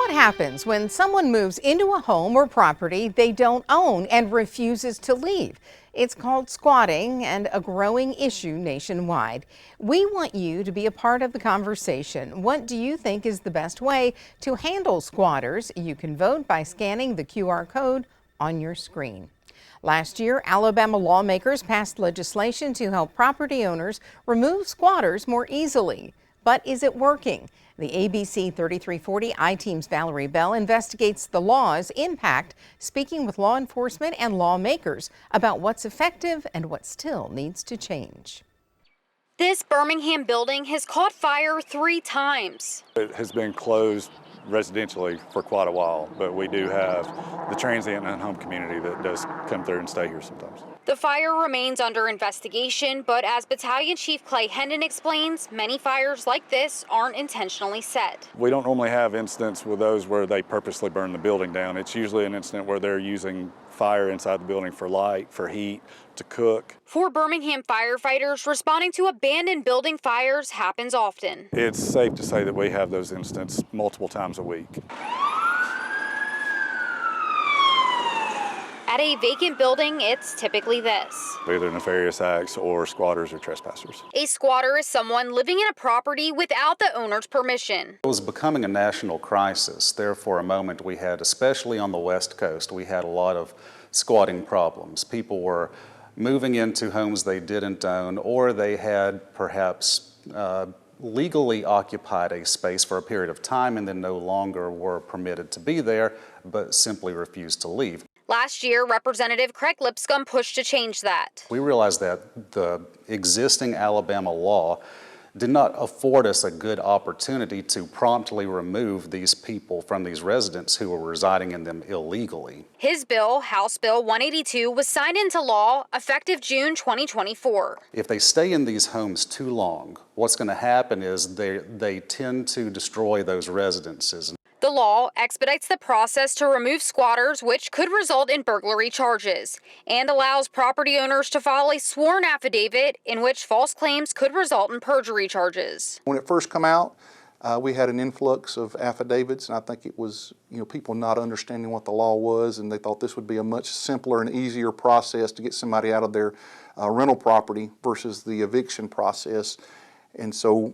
What happens when someone moves into a home or property they don't own and refuses to leave? It's called squatting and a growing issue nationwide. We want you to be a part of the conversation. What do you think is the best way to handle squatters? You can vote by scanning the QR code on your screen. Last year, Alabama lawmakers passed legislation to help property owners remove squatters more easily. But is it working? The ABC 3340 I-Team's Valerie Bell investigates the law's impact, speaking with law enforcement and lawmakers about what's effective and what still needs to change. This Birmingham building has caught fire 3 times. It has been closed residentially for quite a while, but we do have the transient and home community that does come through and stay here sometimes. The fire remains under investigation, but as Battalion Chief Clay Hendon explains, many fires like this aren't intentionally set. We don't normally have incidents with those where they purposely burn the building down. It's usually an incident where they're using fire inside the building for light, for heat, to cook. For Birmingham firefighters, responding to abandoned building fires happens often. It's safe to say that we have those incidents multiple times a week. At a vacant building, it's typically this. Either nefarious acts or squatters or trespassers. A squatter is someone living in a property without the owner's permission. It was becoming a national crisis. There for a moment we had, especially on the West Coast, we had a lot of squatting problems. People were moving into homes they didn't own, or they had perhaps legally occupied a space for a period of time and then no longer were permitted to be there, but simply refused to leave. Last year, Representative Craig Lipscomb pushed to change that. We realized that the existing Alabama law did not afford us a good opportunity to promptly remove these people from these residents who were residing in them illegally. His bill, House Bill 182, was signed into law effective June 2024. If they stay in these homes too long, what's going to happen is they tend to destroy those residences. The law expedites the process to remove squatters, which could result in burglary charges, and allows property owners to file a sworn affidavit in which false claims could result in perjury charges. When it first came out, we had an influx of affidavits, and I think it was people not understanding what the law was, and they thought this would be a much simpler and easier process to get somebody out of their rental property versus the eviction process. And so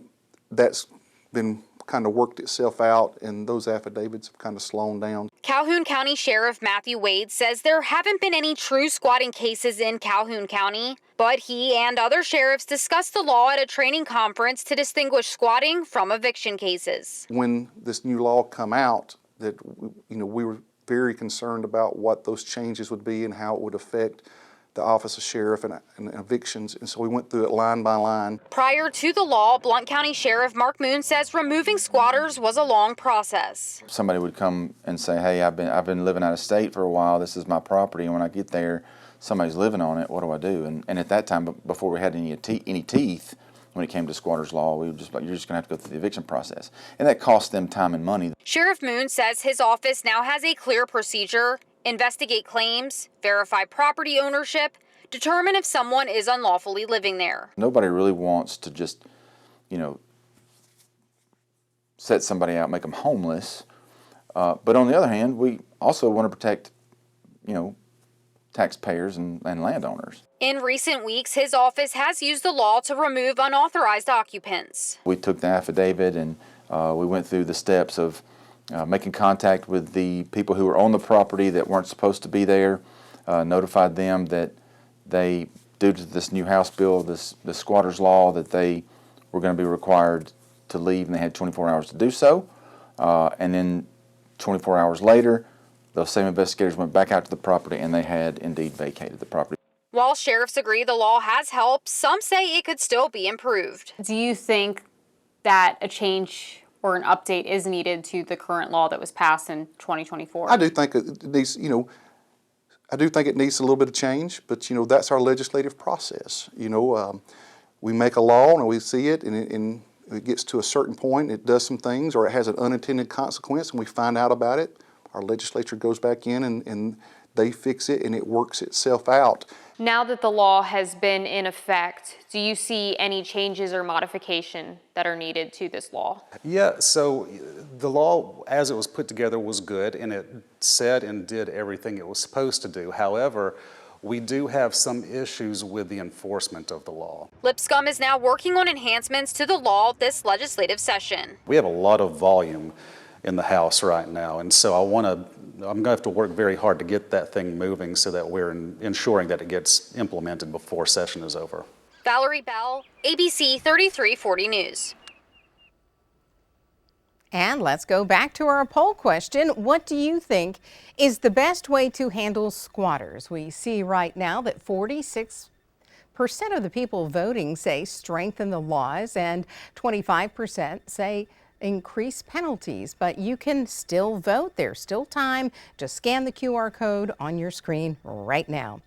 that's been kind of worked itself out, and those affidavits have kind of slowed down. Calhoun County Sheriff Matthew Wade says there haven't been any true squatting cases in Calhoun County, but he and other sheriffs discussed the law at a training conference to distinguish squatting from eviction cases. When this new law come out, that we were very concerned about what those changes would be and how it would affect the office of sheriff and evictions, and so we went through it line by line. Prior to the law, Blount County Sheriff Mark Moon says removing squatters was a long process. Somebody would come and say, "Hey, I've been living out of state for a while. This is my property, and when I get there, somebody's living on it. What do I do?" And at that time, before we had any teeth, when it came to squatters law, we were just like, "You're just going to have to go through the eviction process," and that cost them time and money. Sheriff Moon says his office now has a clear procedure: investigate claims, verify property ownership, determine if someone is unlawfully living there. Nobody really wants to just, set somebody out, make them homeless. But on the other hand, we also want to protect, taxpayers and landowners. In recent weeks, his office has used the law to remove unauthorized occupants. We took the affidavit and we went through the steps of making contact with the people who were on the property that weren't supposed to be there, notified them that they, due to this new House bill, the squatters law, that they were going to be required to leave, and they had 24 hours to do so. And then 24 hours later, those same investigators went back out to the property, and they had indeed vacated the property. While sheriffs agree the law has helped, some say it could still be improved. Do you think that a change or an update is needed to the current law that was passed in 2024? I do think it needs, I do think it needs a little bit of change, but that's our legislative process. We make a law and we see it, and it gets to a certain point, it does some things, or it has an unintended consequence, and we find out about it. Our legislature goes back in and they fix it, and it works itself out. Now that the law has been in effect, do you see any changes or modification that are needed to this law? Yeah, so the law as it was put together was good, and it said and did everything it was supposed to do. However, we do have some issues with the enforcement of the law. Lipscomb is now working on enhancements to the law this legislative session. We have a lot of volume in the House right now, and so I'm going to have to work very hard to get that thing moving so that we're ensuring that it gets implemented before session is over. Valerie Bell, ABC 3340 News. And let's go back to our poll question. What do you think is the best way to handle squatters? We see right now that 46% of the people voting say strengthen the laws and 25% say increase penalties. But you can still vote. There's still time. Just scan the QR code on your screen right now.